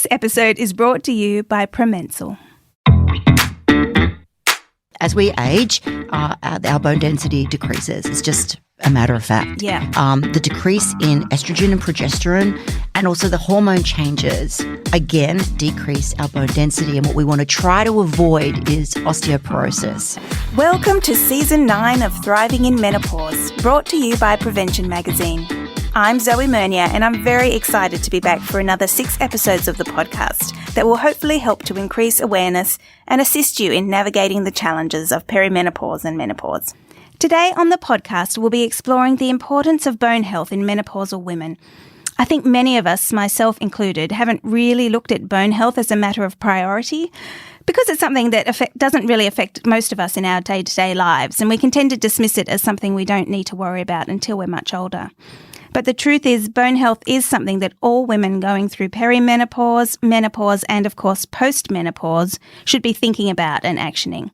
This episode is brought to you by Promensal. As we age, our bone density decreases. It's just a matter of fact. Yeah. The decrease in estrogen and progesterone and also the hormone changes, again, decrease our bone density. And what we want to try to avoid is osteoporosis. Welcome to Season 9 of Thriving in Menopause, brought to you by Prevention Magazine. I'm Zoe Mernier, and I'm very excited to be back for another 6 episodes of the podcast that will hopefully help to increase awareness and assist you in navigating the challenges of perimenopause and menopause. Today on the podcast, we'll be exploring the importance of bone health in menopausal women. I think many of us, myself included, haven't really looked at bone health as a matter of priority because it's something that doesn't really affect most of us in our day-to-day lives, and we can tend to dismiss it as something we don't need to worry about until we're much older. But the truth is, bone health is something that all women going through perimenopause, menopause, and of course postmenopause should be thinking about and actioning.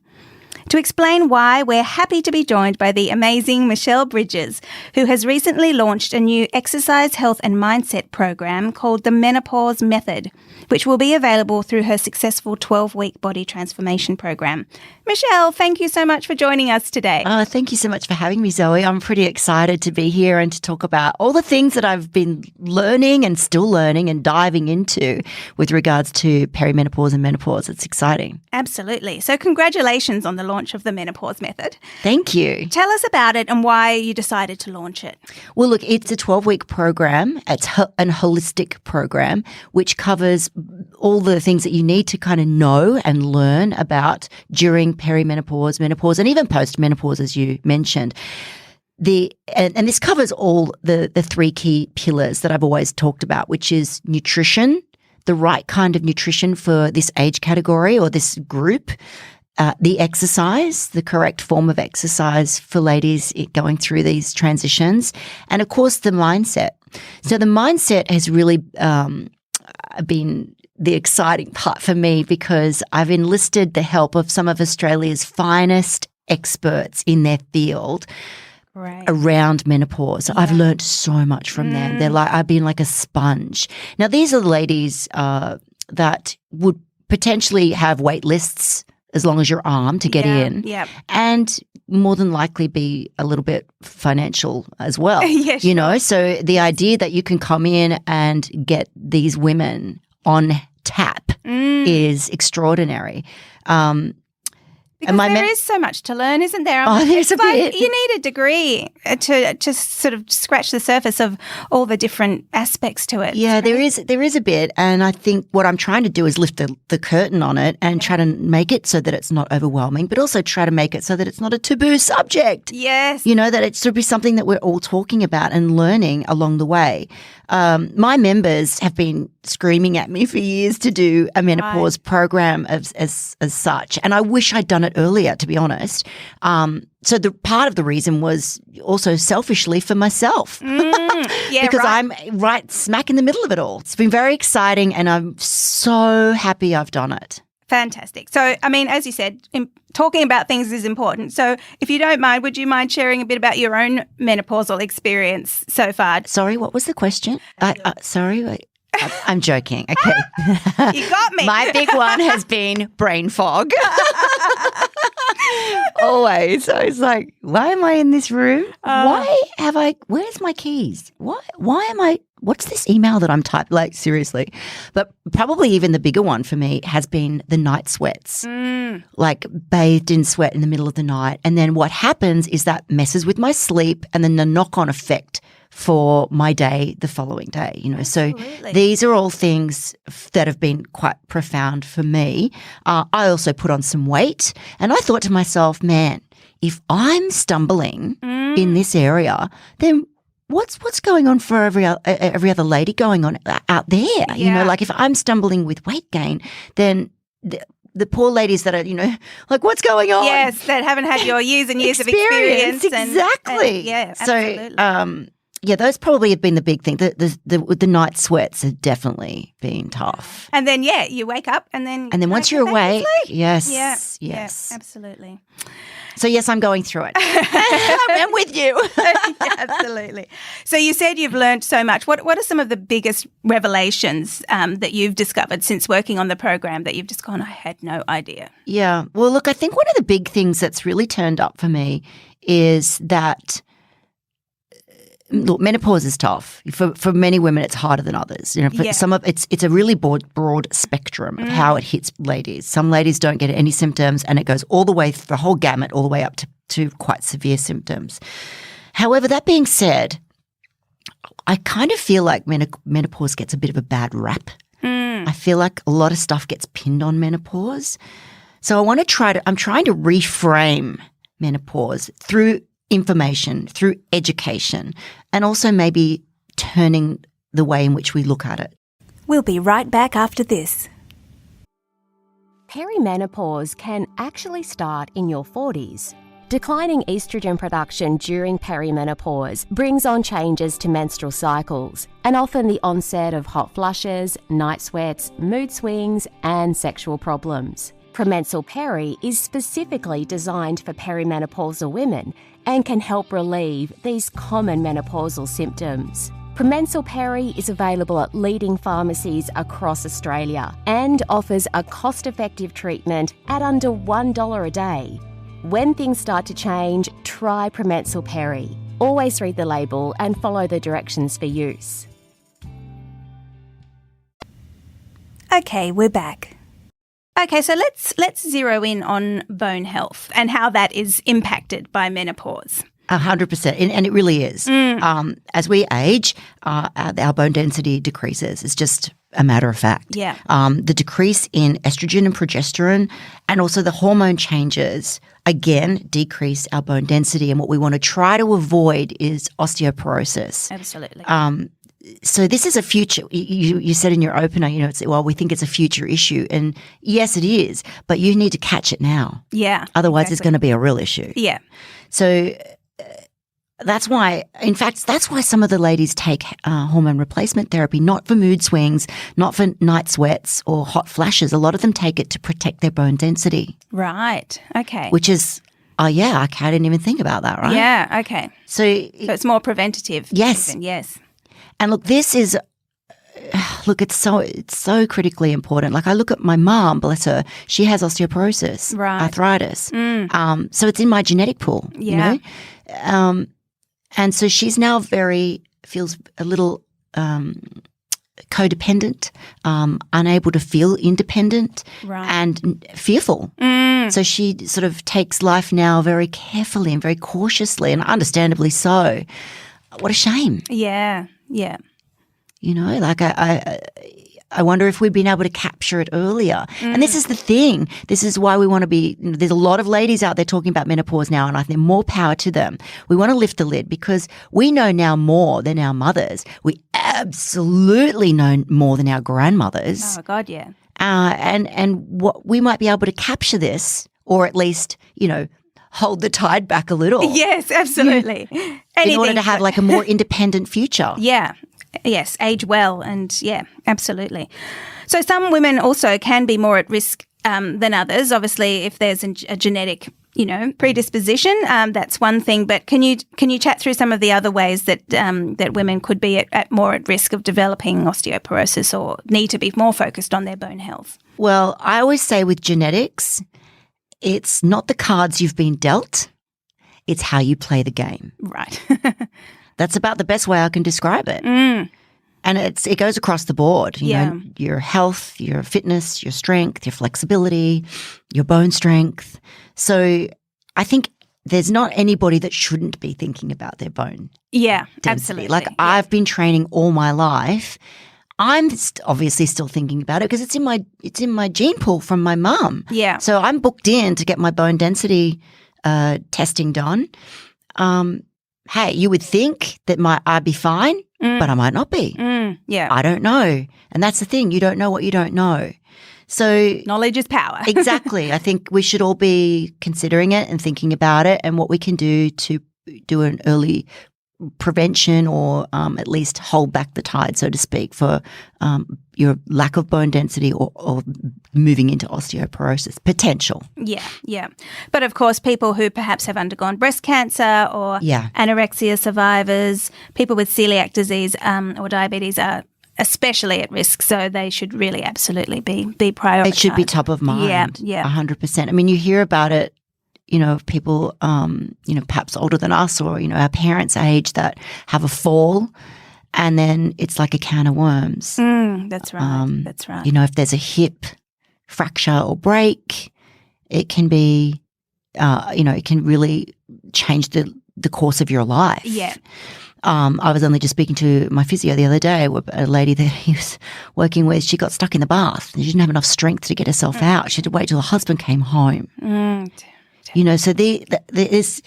To explain why, we're happy to be joined by the amazing Michelle Bridges, who has recently launched a new exercise, health and mindset program called the Menopause Method, which will be available through her successful 12-week body transformation program. Michelle, thank you so much for joining us today. Thank you so much for having me, Zoe. I'm pretty excited to be here and to talk about all the things that I've been learning and still learning and diving into with regards to perimenopause and menopause. It's exciting. Absolutely. So congratulations on the launch of the Menopause Method. Thank you. Tell us about it and why you decided to launch it. Well, look, it's a 12-week program. It's an holistic program which covers all the things that you need to kind of know and learn about during perimenopause, menopause, and even postmenopause, as you mentioned. And this covers all the 3 key pillars that I've always talked about, which is nutrition, the right kind of nutrition for this age category or this group, the exercise, the correct form of exercise for ladies going through these transitions, and of course the mindset. So the mindset has really been the exciting part for me because I've enlisted the help of some of Australia's finest experts in their field around menopause. Yeah. I've learned so much from them. I've been like a sponge. Now, these are the ladies that would potentially have wait lists as long as your arm to get in, and more than likely be a little bit financial as well. Yeah, sure. You know, so the idea that you can come in and get these women on tap is extraordinary. Because there is so much to learn, isn't there? There's a bit. You need a degree to just sort of scratch the surface of all the different aspects to it. Yeah, right? there is a bit, and I think what I'm trying to do is lift the curtain on it and try to make it so that it's not overwhelming, but also try to make it so that it's not a taboo subject. Yes. You know, that it should be something that we're all talking about and learning along the way. My members have been screaming at me for years to do a menopause program as such, and I wish I'd done it earlier, to be honest. So the part of the reason was also selfishly for myself, because I'm right smack in the middle of it all. It's been very exciting, and I'm so happy I've done it. Fantastic. So, I mean, as you said, talking about things is important. So if you don't mind, would you mind sharing a bit about your own menopausal experience so far? Sorry, what was the question? Sorry, I'm joking. Okay. You got me. My big one has been brain fog. Always. I was like, why am I in this room? Where's my keys? What's this email that I'm typing? Like, seriously. But probably even the bigger one for me has been the night sweats. Like bathed in sweat in the middle of the night. And then what happens is that messes with my sleep and then the knock-on effect for my day the following day, you know. Absolutely. So these are all things that have been quite profound for me. I also put on some weight, and I thought to myself, man, if I'm stumbling in this area, then what's going on for every other lady going on out there? Yeah. You know, like if I'm stumbling with weight gain, then the poor ladies that are, you know, like what's going on? Yes, that haven't had your years and years of experience. Exactly. Yeah, absolutely. So, Yeah, those probably have been the big thing. The night sweats have definitely been tough. And then, you wake up and then once you're awake, yes. Yeah, absolutely. So, yes, I'm going through it. I'm with you. Yeah, absolutely. So you said you've learned so much. What are some of the biggest revelations that you've discovered since working on the program that you've just gone, I had no idea? Yeah. Well, look, I think one of the big things that's really turned up for me is that look, menopause is tough. For many women, it's harder than others. For some of it's a really broad spectrum of how it hits ladies. Some ladies don't get any symptoms, and it goes all the way the whole gamut, all the way up to quite severe symptoms. However, that being said, I kind of feel like menopause gets a bit of a bad rap. I feel like a lot of stuff gets pinned on menopause. So I'm trying to reframe menopause through information, through education, and also maybe turning the way in which we look at it. We'll be right back after this. Perimenopause can actually start in your 40s. Declining estrogen production during perimenopause brings on changes to menstrual cycles and often the onset of hot flushes, night sweats, mood swings, and sexual problems. Premensal Peri is specifically designed for perimenopausal women and can help relieve these common menopausal symptoms. Premensal Peri is available at leading pharmacies across Australia and offers a cost-effective treatment at under $1 a day. When things start to change, try Premensal Peri. Always read the label and follow the directions for use. Okay, we're back. Okay, so let's zero in on bone health and how that is impacted by menopause. 100%, and it really is. As we age, our bone density decreases. It's just a matter of fact. Yeah. The decrease in estrogen and progesterone and also the hormone changes, again, decrease our bone density. And what we want to try to avoid is osteoporosis. Absolutely. So this is a future. You said in your opener, we think it's a future issue, and yes, it is. But you need to catch it now. Yeah. Otherwise, it's going to be a real issue. Yeah. So that's why some of the ladies take hormone replacement therapy, not for mood swings, not for night sweats or hot flashes. A lot of them take it to protect their bone density. Right. Okay. Which is, I didn't even think about that. Right. Yeah. Okay. So it's more preventative. Yes. Even. Yes. And look, this is, it's so critically important. Like I look at my mom, bless her, she has osteoporosis, arthritis. So it's in my genetic pool, Yeah. And so she's now feels a little codependent, unable to feel independent and fearful. So she sort of takes life now very carefully and very cautiously, and understandably so. What a shame. Yeah. Yeah. I wonder if we'd been able to capture it earlier. And this is the thing. This is why we want to be, there's a lot of ladies out there talking about menopause now, and I think more power to them. We want to lift the lid because we know now more than our mothers. We absolutely know more than our grandmothers. Oh, God, yeah. And what we might be able to capture this, or at least, hold the tide back a little. Yes, absolutely. In order to have like a more independent future. Yeah. Yes, age well, and absolutely. So some women also can be more at risk than others. Obviously, if there's a genetic, predisposition, that's one thing. But can you chat through some of the other ways that that women could be more at risk of developing osteoporosis or need to be more focused on their bone health? Well, I always say with genetics, it's not the cards you've been dealt, it's how you play the game. Right. That's about the best way I can describe it. And it goes across the board. You know, your health, your fitness, your strength, your flexibility, your bone strength. So I think there's not anybody that shouldn't be thinking about their bone. Yeah, density. absolutely. Like I've been training all my life. I'm obviously still thinking about it because it's in my gene pool from my mum. Yeah. So I'm booked in to get my bone density testing done. Hey, you would think that I'd be fine, but I might not be. Yeah. I don't know. And that's the thing. You don't know what you don't know. So knowledge is power. Exactly. I think we should all be considering it and thinking about it and what we can do to do an early prevention or at least hold back the tide, so to speak, for your lack of bone density or moving into osteoporosis potential. Yeah. But of course, people who perhaps have undergone breast cancer or anorexia survivors, people with celiac disease or diabetes are especially at risk, so they should really absolutely be prioritized. It should be top of mind. Yeah. 100%. I mean, you hear about it, people, perhaps older than us or, our parents' age that have a fall and then it's like a can of worms. That's right. That's right. If there's a hip fracture or break, it can be, it can really change the course of your life. Yeah. I was only just speaking to my physio the other day, a lady that he was working with. She got stuck in the bath. She didn't have enough strength to get herself out. She had to wait till her husband came home. So there's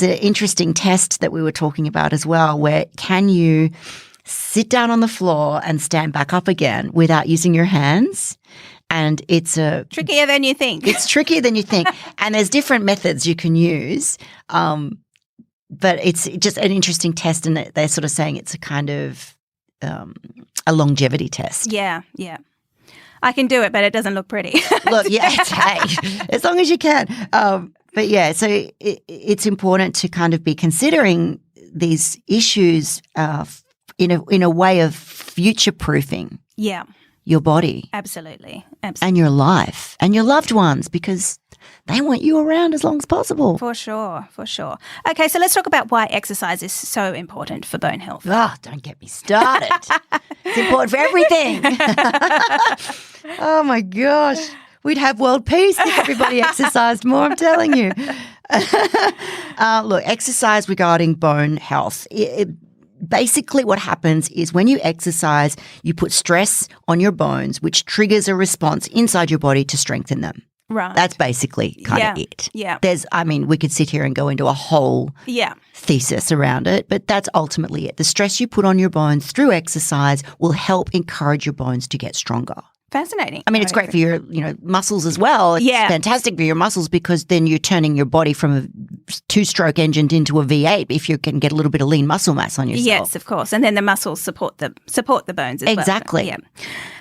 an interesting test that we were talking about as well, where can you sit down on the floor and stand back up again without using your hands? And it's trickier than you think. It's trickier than you think. And there's different methods you can use. But it's just an interesting test, and they're sort of saying it's a kind of a longevity test. Yeah. I can do it, but it doesn't look pretty. Look, as long as you can. But yeah, so it's important to kind of be considering these issues in a way of future-proofing. Yeah. Your body. Absolutely. And your life and your loved ones, because they want you around as long as possible. For sure. Okay, so let's talk about why exercise is so important for bone health. Don't get me started. It's important for everything. Oh, my gosh. We'd have world peace if everybody exercised more, I'm telling you. Look, exercise regarding bone health. Basically what happens is when you exercise, you put stress on your bones, which triggers a response inside your body to strengthen them. Right. That's basically kind of it. Yeah. We could sit here and go into a whole thesis around it, but that's ultimately it. The stress you put on your bones through exercise will help encourage your bones to get stronger. Fascinating. I mean, it's great for your, muscles as well. It's fantastic for your muscles because then you're turning your body from a two-stroke engine into a V8 if you can get a little bit of lean muscle mass on yourself. Yes, of course. And then the muscles support the bones as well. Exactly. Yeah.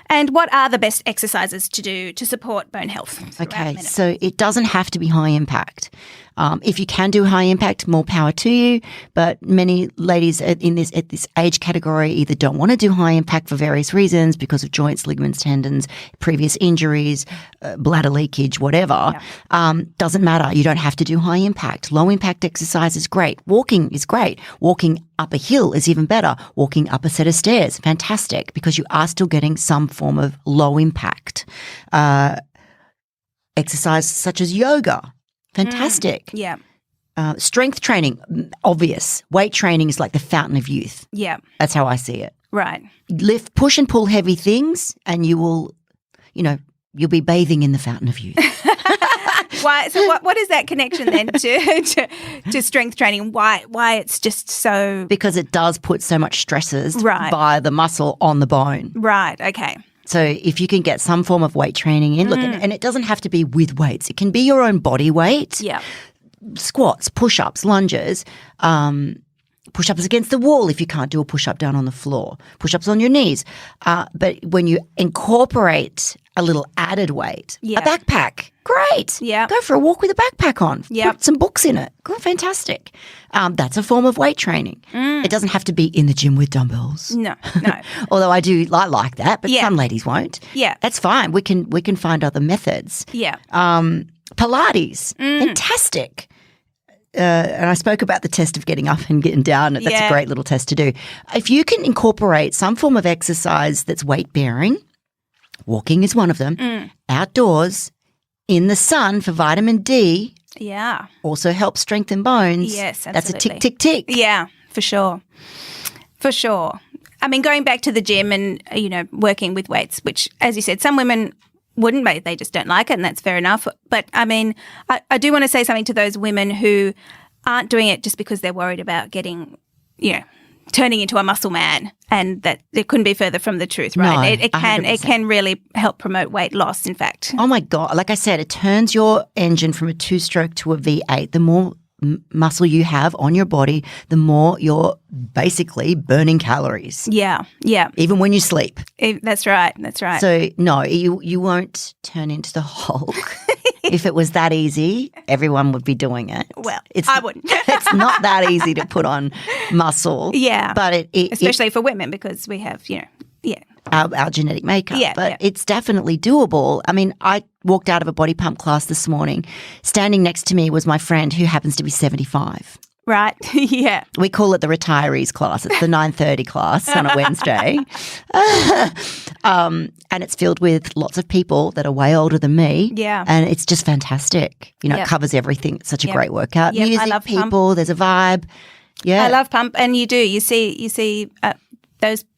And what are the best exercises to do to support bone health? Okay, so it doesn't have to be high impact. If you can do high impact, more power to you. But many ladies at this age category either don't want to do high impact for various reasons because of joints, ligaments, tendons, previous injuries, bladder leakage, whatever. Yeah. Doesn't matter. You don't have to do high impact. Low impact exercise is great. Walking is great. Walking up a hill is even better. Walking up a set of stairs, fantastic, because you are still getting some form of low impact. Exercise such as yoga. Fantastic. Yeah. Strength training, obvious. Weight training is like the fountain of youth. Yeah. That's how I see it. Right. Lift, push and pull heavy things and you will, you'll be bathing in the fountain of youth. Why? So what is that connection then to strength training? Why it's just so... Because it does put so much stresses by the muscle on the bone. Right. Okay. So if you can get some form of weight training in, look, and it doesn't have to be with weights. It can be your own body weight. Yeah. Squats, push-ups, lunges, push-ups against the wall if you can't do a push-up down on the floor, push-ups on your knees. But when you incorporate a little added weight, a backpack, great. Yeah. Go for a walk with a backpack on. Yeah. Put some books in it. Good, fantastic. That's a form of weight training. It doesn't have to be in the gym with dumbbells. No. Although I do like that, but some ladies won't. Yeah. That's fine. We can find other methods. Yeah. Pilates, fantastic. And I spoke about the test of getting up and getting down. That's a great little test to do. If you can incorporate some form of exercise that's weight-bearing, walking is one of them, outdoors, in the sun for vitamin D, also helps strengthen bones. Yes, absolutely. That's a tick, tick, tick. Yeah, for sure. For sure. I mean, going back to the gym and, working with weights, which, as you said, some women wouldn't, they just don't like it, and that's fair enough. But, I mean, I do want to say something to those women who aren't doing it just because they're worried about getting, turning into a muscle man, and that it couldn't be further from the truth, right? No, it can really help promote weight loss, in fact. Oh, my God. Like I said, it turns your engine from a two-stroke to a V8. The more muscle you have on your body, the more you're basically burning calories. Yeah. Even when you sleep. That's right. So no, you won't turn into the Hulk. If it was that easy, everyone would be doing it. Well, I wouldn't. It's not that easy to put on muscle. Yeah. But especially for women, because we have, our genetic makeup. Yeah, but yeah. it's definitely doable. I mean, I walked out of a body pump class this morning. Standing next to me was my friend who happens to be 75. Right. Yeah. We call it the retirees class. It's the 9:30 class on a Wednesday. And it's filled with lots of people that are way older than me. Yeah. And it's just fantastic. It covers everything. It's such a great workout. Yep, Music, I love people, pump. there's a vibe. Yeah. I love pump, and you do. You see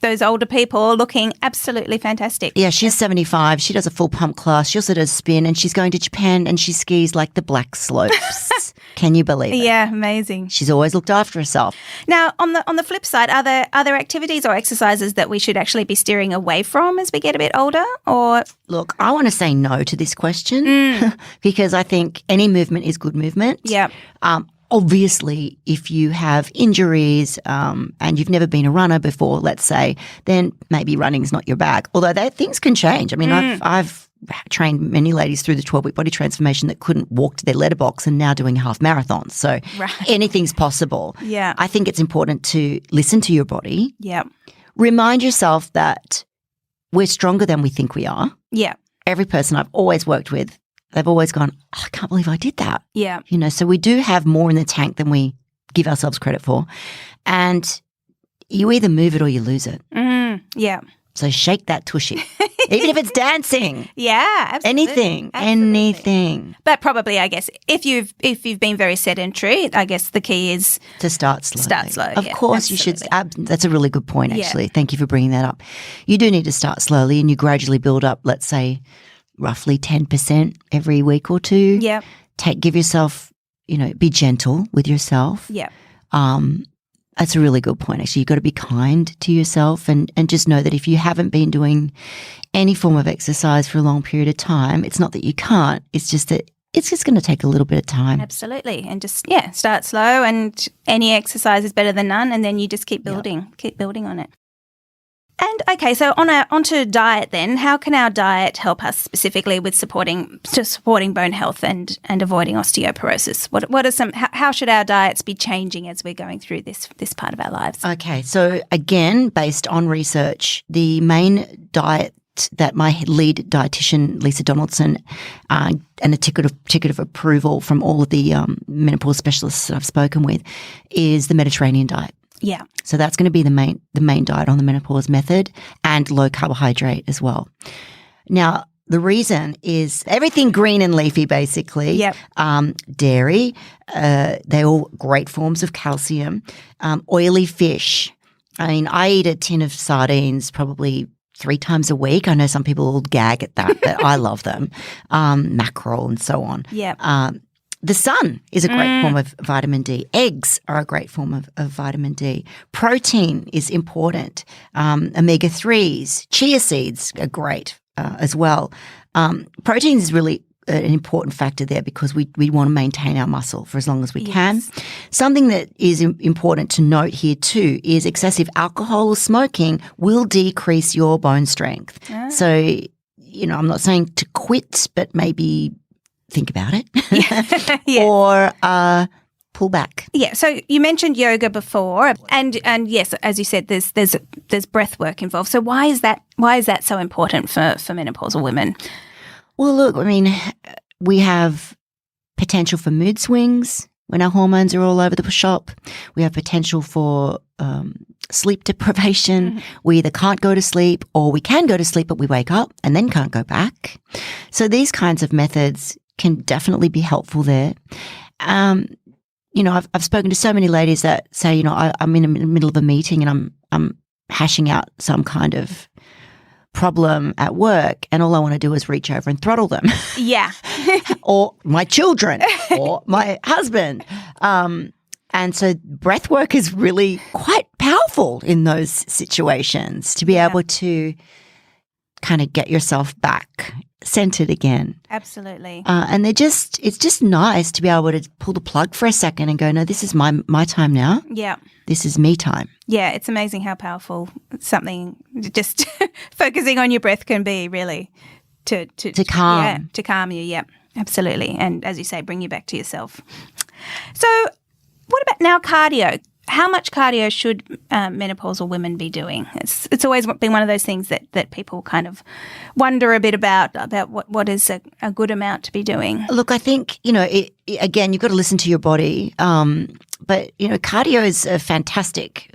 those older people looking absolutely fantastic. Yeah, she's 75. She does a full pump class. She also does spin, and she's going to Japan and she skis like the black slopes. Can you believe it? Yeah, amazing. She's always looked after herself. Now, on the flip side, are there activities or exercises that we should actually be steering away from as we get a bit older? Or Look, I want to say no to this question because I think any movement is good movement. Yeah. Obviously, if you have injuries and you've never been a runner before, let's say, then maybe running's not your bag. Although things can change. I mean, I've trained many ladies through the 12-week body transformation that couldn't walk to their letterbox and now doing half marathons. So anything's possible. Yeah. I think it's important to listen to your body. Yeah. Remind yourself that we're stronger than we think we are. Yeah. Every person I've always worked with, they've always gone, oh, I can't believe I did that. Yeah. So we do have more in the tank than we give ourselves credit for. And you either move it or you lose it. Yeah. So shake that tushy. Even if it's dancing. Yeah, absolutely. Anything. But probably, I guess, if you've been very sedentary, I guess the key is to start slow. Of course, absolutely. You should. That's a really good point, actually. Thank you for bringing that up. You do need to start slowly and you gradually build up, let's say, roughly 10% every week or two. Yeah. Give yourself, be gentle with yourself. Yeah. That's a really good point, actually. You've got to be kind to yourself and just know that if you haven't been doing any form of exercise for a long period of time, it's not that you can't. It's just that it's just going to take a little bit of time. Absolutely. And just, start slow, and any exercise is better than none, and then you just keep building on it. And okay, so onto diet then. How can our diet help us specifically with supporting bone health and avoiding osteoporosis? What are how should our diets be changing as we're going through this part of our lives? Okay, so again, based on research, the main diet that my lead dietitian, Lisa Donaldson, and a ticket of approval from all of the menopause specialists that I've spoken with, is the Mediterranean diet. Yeah. So that's going to be the main diet on the Menopause Method, and low carbohydrate as well. Now, the reason is everything green and leafy, basically. Yep. Dairy, they're all great forms of calcium. Oily fish. I mean, I eat a tin of sardines probably 3 times a week. I know some people will gag at that, but I love them. Mackerel and so on. Yeah. The sun is a great form of vitamin D. Eggs are a great form of vitamin D. Protein is important. Omega-3s, chia seeds are great as well. Protein is really an important factor there because we want to maintain our muscle for as long as we can. Something that is important to note here too is excessive alcohol or smoking will decrease your bone strength. So, I'm not saying to quit, but maybe think about it or pull back. Yeah. So you mentioned yoga before, and yes, as you said, there's breath work involved. So why is that so important for menopausal women? Well, look, I mean, we have potential for mood swings when our hormones are all over the shop. We have potential for sleep deprivation. Mm-hmm. We either can't go to sleep or we can go to sleep, but we wake up and then can't go back. So these kinds of methods can definitely be helpful there. I've spoken to so many ladies that say, I'm in the middle of a meeting and I'm hashing out some kind of problem at work, and all I want to do is reach over and throttle them. Yeah. Or my children or my husband. And so breath work is really quite powerful in those situations to be able to kind of get yourself back centered again. Absolutely. And it's just nice to be able to pull the plug for a second and go, no, this is my time now. Yeah. This is me time. Yeah, it's amazing how powerful something just focusing on your breath can be, really, to calm. Yeah, to calm you. Yeah, absolutely. And as you say, bring you back to yourself. So what about now cardio? How much cardio should menopausal women be doing? It's always been one of those things that people kind of wonder a bit about what is a good amount to be doing. Look, I think, again, you've got to listen to your body. But, cardio is a fantastic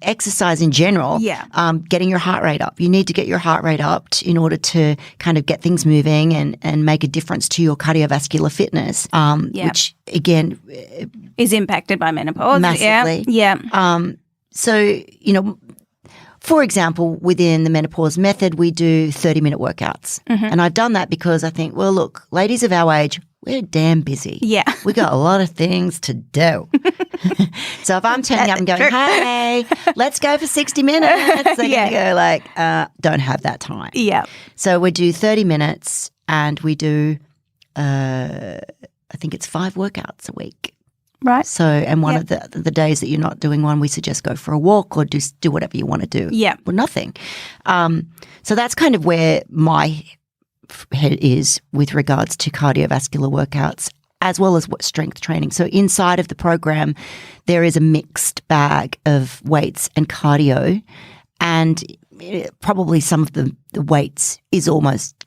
exercise in general. Yeah. Getting your heart rate up. You need to get your heart rate up in order to kind of get things moving and make a difference to your cardiovascular fitness, which, again, is impacted by menopause. Massively. Yeah. So, for example, within the Menopause Method, we do 30-minute workouts. Mm-hmm. And I've done that because I think, well, look, ladies of our age, we're damn busy. Yeah. We got a lot of things to do. So if I'm turning up and going, hey, let's go for 60 minutes, they're going to go like, don't have that time. Yeah. So we do 30 minutes and we do, I think it's 5 workouts a week. Right. So, and one of the days that you're not doing one, we suggest go for a walk or do whatever you want to do. Yeah. Well, nothing. So that's kind of where my head is with regards to cardiovascular workouts as well as strength training. So inside of the program, there is a mixed bag of weights and cardio, and probably some of the weights is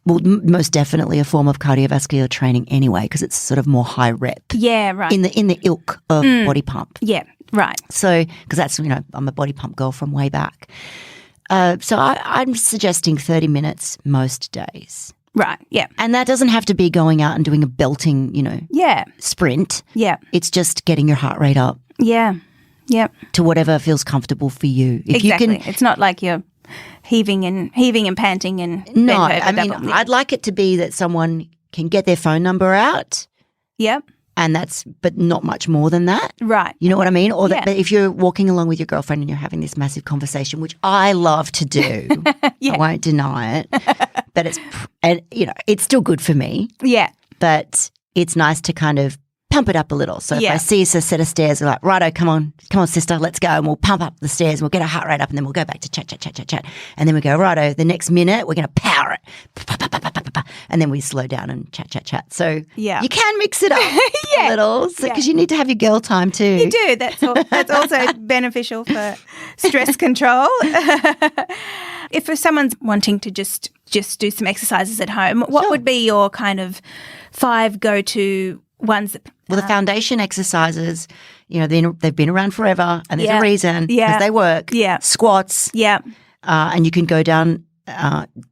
most definitely a form of cardiovascular training anyway, because it's sort of more high rep. Yeah, right. In the ilk of body pump. Yeah, right. So, because that's, I'm a body pump girl from way back. So I'm suggesting 30 minutes most days. Right, yeah. And that doesn't have to be going out and doing a belting, sprint. Yeah. It's just getting your heart rate up. Yeah. Yep. To whatever feels comfortable for you. If exactly. You can, it's not like you're heaving and panting and no. bent over double. I'd like it to be that someone can get their phone number out. Yep. And but not much more than that. Right. You know what I mean? Or that, but if you're walking along with your girlfriend and you're having this massive conversation, which I love to do, I won't deny it, but it's still good for me. Yeah. But it's nice to kind of pump it up a little. So if I see a set of stairs, we're like, righto, come on, sister, let's go. And we'll pump up the stairs and we'll get our heart rate up and then we'll go back to chat. And then we go, righto, the next minute we're going to power it. And then we slow down and chat. So you can mix it up a little because you need to have your girl time too. You do. That's also beneficial for stress control. If someone's wanting to just do some exercises at home, what would be your kind of 5 go-to ones? Well, the foundation exercises, they've been around forever and there's a reason because they work. Yeah. Squats. Yeah. And you can go down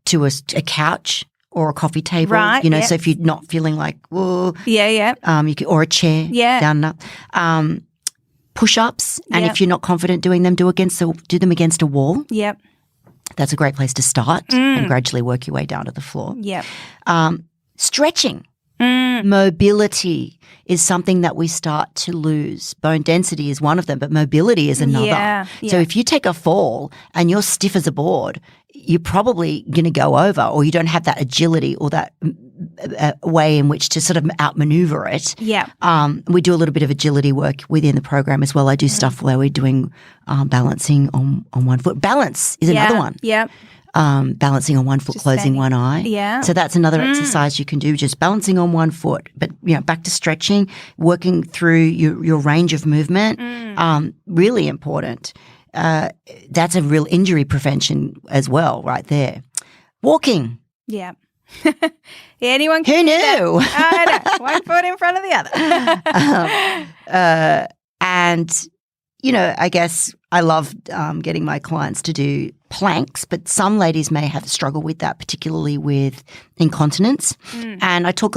to a couch or a coffee table, right, so if you're not feeling like, whoa. Yeah. You can, or a chair. Yeah. Down and up. Push-ups. And if you're not confident doing them, do them against a wall. Yep. That's a great place to start and gradually work your way down to the floor. Yep. Stretching. Mobility is something that we start to lose. Bone density is one of them, but mobility is another. Yeah. So if you take a fall and you're stiff as a board, you're probably going to go over, or you don't have that agility or that way in which to sort of outmaneuver it. Yeah. We do a little bit of agility work within the program as well. I do stuff where we're doing balancing on one foot. Balance is another one. Yeah. Balancing on one foot, closing one eye. Yeah. So that's another exercise you can do, just balancing on one foot. But, back to stretching, working through your range of movement, really important. That's a real injury prevention as well right there. Walking. Yeah. Anyone can Who do knew? That. I know. One foot in front of the other. And, I guess I love getting my clients to do planks, but some ladies may have struggle with that, particularly with incontinence. And I talk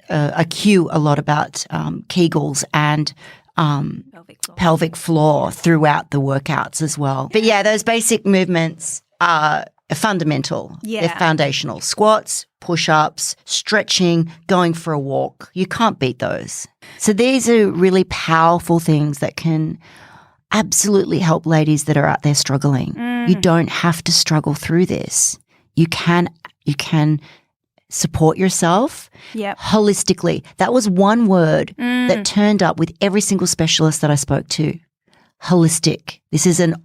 I cue a lot about Kegels and pelvic floor throughout the workouts as well. But those basic movements are fundamental. Yeah. They're foundational. Squats, push-ups, stretching, going for a walk. You can't beat those. So these are really powerful things that can absolutely help ladies that are out there struggling. You don't have to struggle through this. You can support yourself Yep. holistically. That was one word that turned up with every single specialist that I spoke to. Holistic. This is an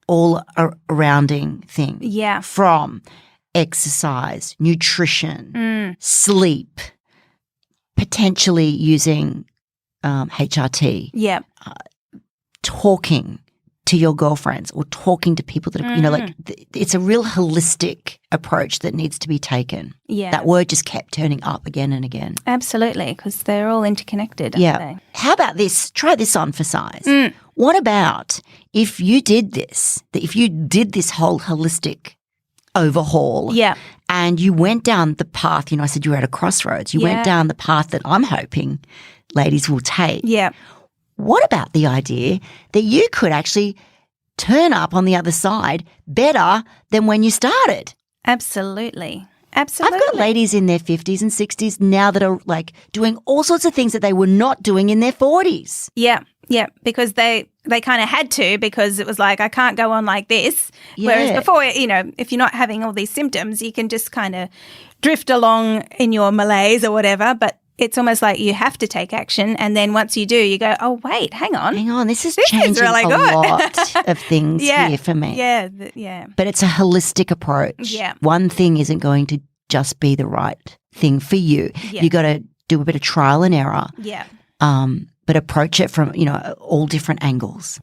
all-rounding thing. Yeah. From exercise, nutrition, sleep, potentially using HRT, Yep. talking to your girlfriends or talking to people that are, it's a real holistic approach that needs to be taken. Yeah. That word just kept turning up again and again. Absolutely, because they're all interconnected, aren't Yeah. they? How about this? Try this on for size. What about if you did this, if you did this whole holistic overhaul Yeah. and you went down the path, I said you were at a crossroads. You went down the path that I'm hoping ladies will take. Yeah. What about the idea that you could actually turn up on the other side better than when you started? Absolutely. Absolutely. I've got ladies in their 50s and 60s now that are like doing all sorts of things that they were not doing in their 40s. Yeah. Yeah. Because they kind of had to, because it was like, I can't go on like this. Whereas before, if you're not having all these symptoms, you can just kind of drift along in your malaise or whatever. But it's almost like you have to take action. And then once you do, you go, oh, wait, hang on. This is changing really a good. lot of things here for me. Yeah. Yeah. But it's a holistic approach. Yeah. One thing isn't going to just be the right thing for you. Yeah. You got to do a bit of trial and error. Yeah. But approach it from, all different angles.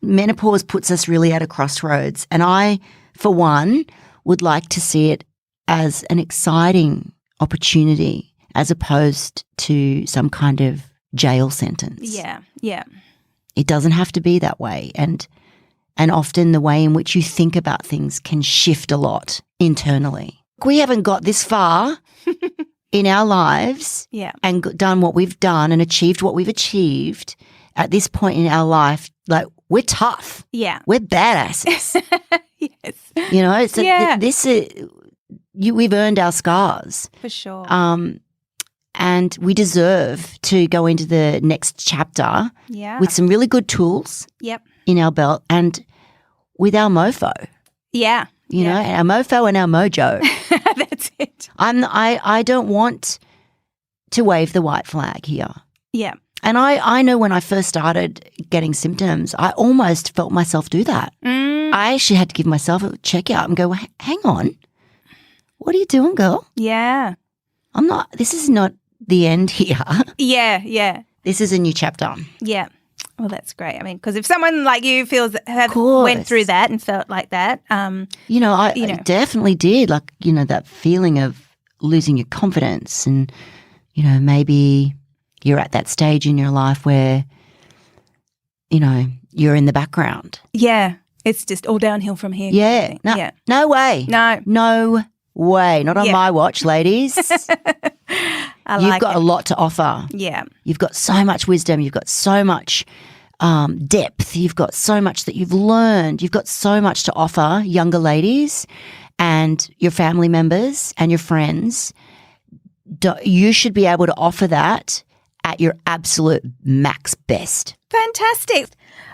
Menopause puts us really at a crossroads. And I, for one, would like to see it as an exciting opportunity as opposed to some kind of jail sentence. Yeah. Yeah. It doesn't have to be that way. And often the way in which you think about things can shift a lot internally. We haven't got this far in our lives and done what we've done and achieved what we've achieved at this point in our life. Like, we're tough. Yeah. We're badasses. Yes. We've earned our scars. For sure. And we deserve to go into the next chapter with some really good tools in our belt and with our mofo. Yeah. Our mofo and our mojo. That's it. I don't want to wave the white flag here. Yeah. And I know when I first started getting symptoms, I almost felt myself do that. I actually had to give myself a check out and go, hang on, what are you doing, girl? Yeah. This is not the end here. Yeah, yeah. This is a new chapter. Yeah. Well, that's great. I mean, because if someone like you went through that and felt like that, I definitely did. Like, that feeling of losing your confidence and, maybe you're at that stage in your life where, you're in the background. Yeah. It's just all downhill from here. Yeah. No way. No way. Not on my watch, ladies. You've got a lot to offer. Yeah. You've got so much wisdom. You've got so much depth. You've got so much that you've learned. You've got so much to offer younger ladies and your family members and your friends. You should be able to offer that at your absolute max best. Fantastic.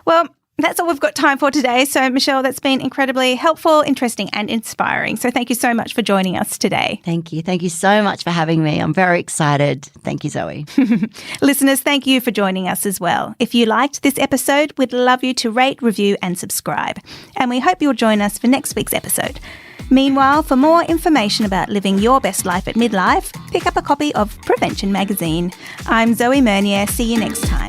Well, that's all we've got time for today. So, Michelle, that's been incredibly helpful, interesting and inspiring. So thank you so much for joining us today. Thank you. Thank you so much for having me. I'm very excited. Thank you, Zoe. Listeners, thank you for joining us as well. If you liked this episode, we'd love you to rate, review and subscribe. And we hope you'll join us for next week's episode. Meanwhile, for more information about living your best life at midlife, pick up a copy of Prevention Magazine. I'm Zoe Mernier. See you next time.